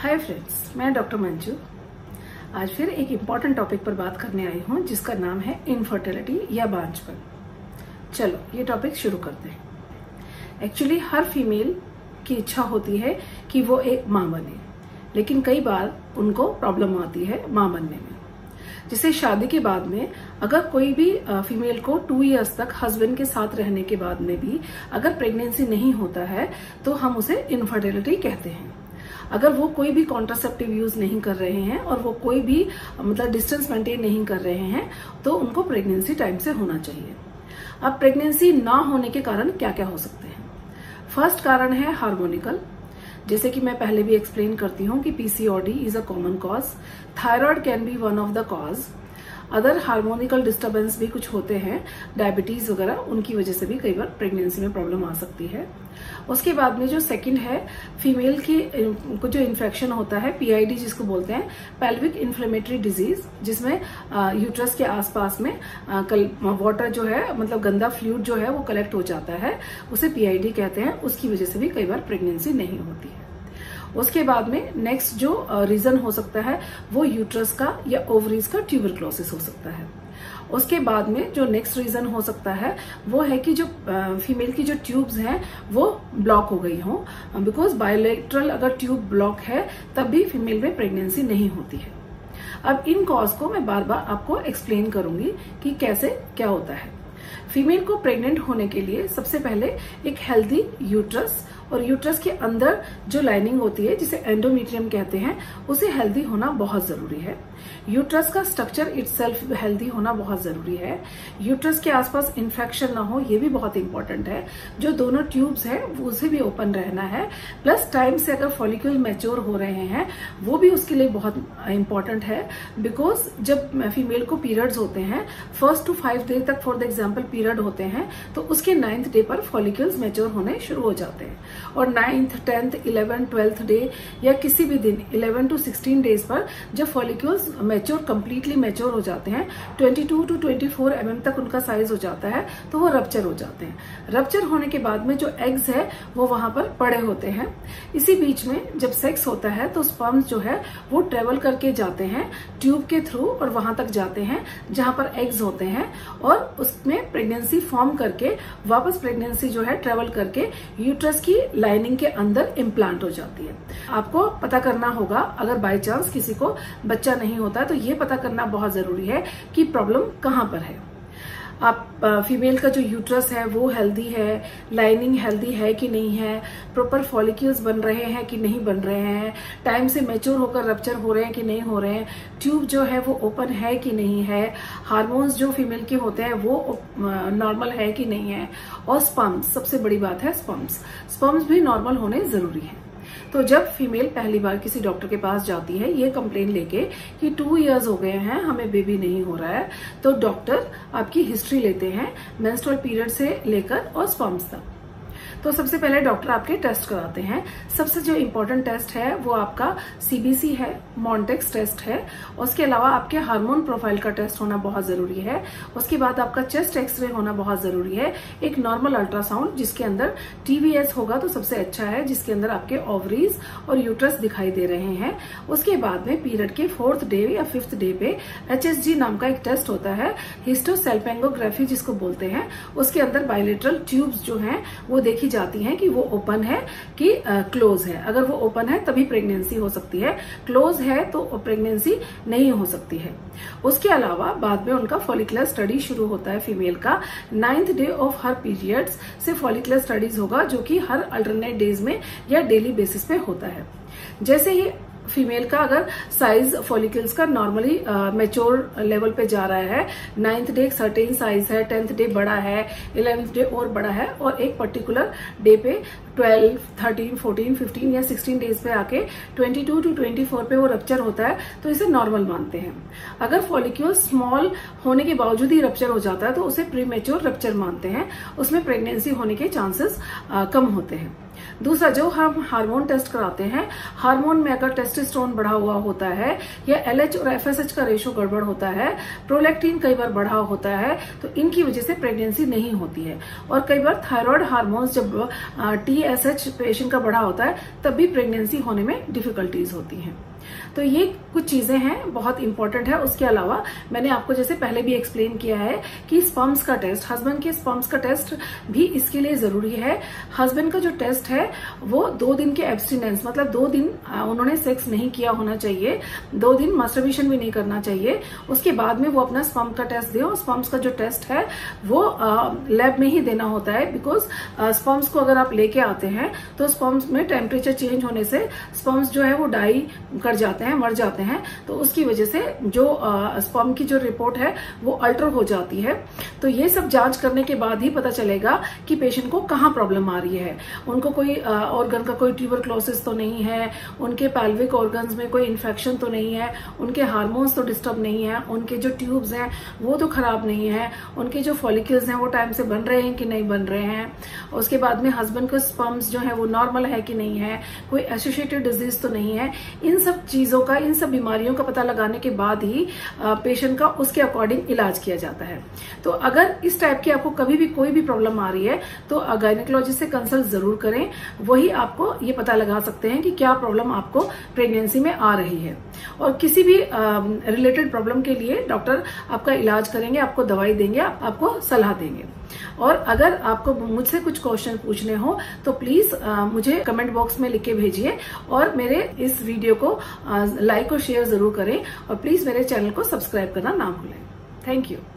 Hi friends, मैं doctor Manju आज फिर एक इम्पॉर्टेंट टॉपिक पर बात करने आई हूँ जिसका नाम है इनफर्टिलिटी या बांझपन। चलो ये टॉपिक शुरू करते हैं। एक्चुअली हर फीमेल की इच्छा होती है कि वो एक माँ बने, लेकिन कई बार उनको प्रॉब्लम आती है माँ बनने में। जैसे शादी के बाद में अगर कोई भी फीमेल को 2 इयर्स तक हस्बैंड के साथ रहने के बाद में भी अगर प्रेगनेंसी नहीं होता है तो हम उसे इनफर्टिलिटी कहते हैं। अगर वो कोई भी कॉन्ट्रासेप्टिव यूज नहीं कर रहे हैं और वो कोई भी मतलब डिस्टेंस मेंटेन नहीं कर रहे हैं तो उनको प्रेगनेंसी टाइम से होना चाहिए। अब प्रेगनेंसी ना होने के कारण क्या क्या हो सकते हैं। फर्स्ट कारण है हार्मोनिकल, जैसे कि मैं पहले भी एक्सप्लेन करती हूँ कि PCOD is a common cause, thyroid can be one of the cause, other hormonical disturbance भी कुछ होते हैं, डायबिटीज वगैरह, उनकी वजह से भी कई बार प्रेगनेंसी में प्रॉब्लम आ सकती है। उसके बाद में जो सेकंड है फीमेल की को जो इन्फेक्शन होता है पीआईडी जिसको बोलते हैं, पेल्विक इन्फ्लेमेटरी डिजीज, जिसमें यूट्रस के आसपास में वाटर जो है मतलब गंदा फ्लूइड जो है वो कलेक्ट हो जाता है, उसे पीआईडी कहते हैं। उसकी वजह से भी कई बार प्रेगनेंसी नहीं होती है। उसके बाद में नेक्स्ट जो रीजन हो सकता है वो यूट्रस का या ओवरीज का ट्यूबरक्लोसिस हो सकता है। उसके बाद में जो नेक्स्ट रीजन हो सकता है वो है कि जो फीमेल की जो ट्यूब्स हैं वो ब्लॉक हो गई हो, बिकॉज बायोलेटरल अगर ट्यूब ब्लॉक है तब भी फीमेल में प्रेगनेंसी नहीं होती है। अब इन कॉज को मैं बार बार आपको एक्सप्लेन करूंगी कि कैसे क्या होता है। फीमेल को प्रेग्नेंट होने के लिए सबसे पहले एक हेल्दी यूट्रस और यूट्रस के अंदर जो लाइनिंग होती है जिसे एंडोमेट्रियम कहते हैं उसे हेल्दी होना बहुत जरूरी है। यूट्रस का स्ट्रक्चर इटसेल्फ हेल्दी होना बहुत जरूरी है। यूट्रस के आसपास इन्फेक्शन ना हो ये भी बहुत इंपॉर्टेंट है। जो दोनों ट्यूब्स हैं उसे भी ओपन रहना है, प्लस टाइम से अगर फॉलिक्यूल मैच्योर हो रहे हैं वो भी उसके लिए बहुत इंपॉर्टेंट है। बिकॉज जब फीमेल को पीरियड्स होते हैं 1 to 5 डे तक फॉर द एग्जाम्पल पीरियड होते हैं तो उसके 9th डे पर फॉलिक्यूल्स मैच्योर होने शुरू हो जाते हैं, और 9th, 10th, 11th, 12th day या किसी भी दिन 11 to 16 डेज पर जब फॉलिक्यूल्स मैच्योर कंप्लीटली मैच्योर हो जाते हैं 22 to 24 mm तक उनका साइज हो जाता है तो वो रप्चर हो जाते हैं। रप्चर होने के बाद में जो एग्स है वो वहां पर पड़े होते हैं। इसी बीच में जब सेक्स होता है तो स्पर्म्स जो है वो ट्रेवल करके जाते हैं ट्यूब के थ्रू और वहां तक जाते हैं जहां पर एग्स होते हैं, और उसमें प्रेगनेंसी फॉर्म करके वापस प्रेगनेंसी जो है ट्रेवल करके यूट्रस की लाइनिंग के अंदर इम्प्लांट हो जाती है। आपको पता करना होगा अगर बाय चांस किसी को बच्चा नहीं होता है तो ये पता करना बहुत जरूरी है कि प्रॉब्लम कहाँ पर है। आप फीमेल का जो यूट्रस है वो हेल्दी है, लाइनिंग हेल्दी है कि नहीं है, प्रॉपर फॉलिक्यूल्स बन रहे हैं कि नहीं बन रहे हैं, टाइम से मैच्योर होकर रप्चर हो रहे हैं कि नहीं हो रहे हैं, ट्यूब जो है वो ओपन है कि नहीं है, हार्मोन्स जो फीमेल के होते हैं वो नॉर्मल है कि नहीं है, और स्पर्म्स, सबसे बड़ी बात है स्पर्म्स भी नॉर्मल होने जरूरी है। तो जब फीमेल पहली बार किसी डॉक्टर के पास जाती है ये कंप्लेन लेके कि 2 इयर्स हो गए हैं हमें बेबी नहीं हो रहा है, तो डॉक्टर आपकी हिस्ट्री लेते हैं मेंस्ट्रुअल पीरियड से लेकर और स्पर्म्स तक। तो सबसे पहले डॉक्टर आपके टेस्ट कराते हैं। सबसे जो इम्पोर्टेंट टेस्ट है वो आपका सीबीसी है, मॉन्टेक्स टेस्ट है। उसके अलावा आपके हार्मोन प्रोफाइल का टेस्ट होना बहुत जरूरी है। उसके बाद आपका चेस्ट एक्सरे होना बहुत जरूरी है। एक नॉर्मल अल्ट्रासाउंड जिसके अंदर टीवीएस होगा तो सबसे अच्छा है, जिसके अंदर आपके ओवरीज और यूट्रस दिखाई दे रहे हैं। उसके बाद में पीरियड के 4th डे या 5th डे पे HSG नाम का एक टेस्ट होता है, हिस्टोसैल्पिंगोग्राफी जिसको बोलते हैं। उसके अंदर बायलेटरल ट्यूब्स जो हैं वो देखी जाती हैं कि वो ओपन है कि क्लोज है। अगर वो ओपन है तभी प्रेगनेंसी हो सकती है, क्लोज है तो प्रेगनेंसी नहीं हो सकती है। उसके अलावा बाद में उनका फॉलिकुलर स्टडी शुरू होता है फीमेल का। 9th day of her periods से फॉलिकुलर स्टडीज होगा जो कि हर अल्टरनेट डेज में या डेली बेसिस पे होता है। जैसे ही फीमेल का अगर साइज फॉलिकल्स का नॉर्मली मैच्योर लेवल पे जा रहा है, 9th डे एक सर्टेन साइज है, 10th डे बड़ा है, 11th डे और बड़ा है, और एक पर्टिकुलर डे पे 12, 13, 14, 15 या 16 डेज पे आके 22 to 24 पे वो रप्चर होता है तो इसे नॉर्मल मानते हैं। अगर फॉलिक्यूल स्मॉल होने के बावजूद ही रप्चर हो जाता है तो उसे प्रीमेच्योर रप्चर मानते हैं, उसमें प्रेगनेंसी होने के चांसेस कम होते हैं। दूसरा, जो हम हार्मोन टेस्ट कराते हैं, हार्मोन में अगर टेस्टोस्टेरोन बढ़ा हुआ होता है या LH और FSH का रेशो गड़बड़ होता है, प्रोलैक्टिन कई बार बढ़ा होता है, तो इनकी वजह से प्रेगनेंसी नहीं होती है। और कई बार थायराइड हार्मोन्स जब TSH पेशेंट का बढ़ा होता है तब भी प्रेगनेंसी होने में डिफिकल्टीज होती हैं। तो ये कुछ चीजें हैं, बहुत इंपॉर्टेंट है। उसके अलावा मैंने आपको जैसे पहले भी एक्सप्लेन किया है कि स्पर्म्स का टेस्ट, हस्बैंड के स्पर्म्स का टेस्ट भी इसके लिए जरूरी है। हस्बैंड का जो टेस्ट है वो 2 दिन के एब्स्टिनेंस, मतलब 2 दिन उन्होंने सेक्स नहीं किया होना चाहिए, 2 दिन मास्टरबेशन भी नहीं करना चाहिए, उसके बाद में वो अपना स्पर्म का टेस्ट दे। स्पर्म्स का जो टेस्ट है वो लैब में ही देना होता है, बिकॉज स्पर्म्स को अगर आप लेके आते हैं तो स्पर्म्स में टेम्परेचर चेंज होने से स्पर्म्स जो है वो डाई कर जाते हैं, मर जाते हैं, तो उसकी वजह से जो स्पर्म की जो रिपोर्ट है वो अल्टर हो जाती है। तो ये सब जांच करने के बाद ही पता चलेगा कि पेशेंट को कहाँ प्रॉब्लम आ रही है। उनको कोई ऑर्गन का कोई ट्यूबरक्लोसिस तो नहीं है, उनके पैल्विक ऑर्गन्स में कोई इन्फेक्शन तो नहीं है, उनके हार्मोन्स तो डिस्टर्ब नहीं है, उनके जो ट्यूब्स हैं वो तो खराब नहीं है, उनके जो फॉलिकल्स हैं वो टाइम से बन रहे हैं कि नहीं बन रहे हैं, उसके बाद में हस्बैंड के स्पर्म्स जो है वो नॉर्मल है कि नहीं है, कोई एसोसिएटेड डिजीज तो नहीं है। इन सब चीजों का, इन सब बीमारियों का पता लगाने के बाद ही पेशेंट का उसके अकॉर्डिंग इलाज किया जाता है। तो अगर इस टाइप की आपको कभी भी कोई भी प्रॉब्लम आ रही है तो गायनेकोलॉजिस्ट से कंसल्ट जरूर करें, वही आपको ये पता लगा सकते हैं कि क्या प्रॉब्लम आपको प्रेगनेंसी में आ रही है। और किसी भी रिलेटेड प्रॉब्लम के लिए डॉक्टर आपका इलाज करेंगे, आपको दवाई देंगे, आपको सलाह देंगे। और अगर आपको मुझसे कुछ क्वेश्चन पूछने हो तो प्लीज मुझे कमेंट बॉक्स में लिख के भेजिए, और मेरे इस वीडियो को लाइक और शेयर जरूर करें, और प्लीज मेरे चैनल को सब्सक्राइब करना ना भूलें। Thank you.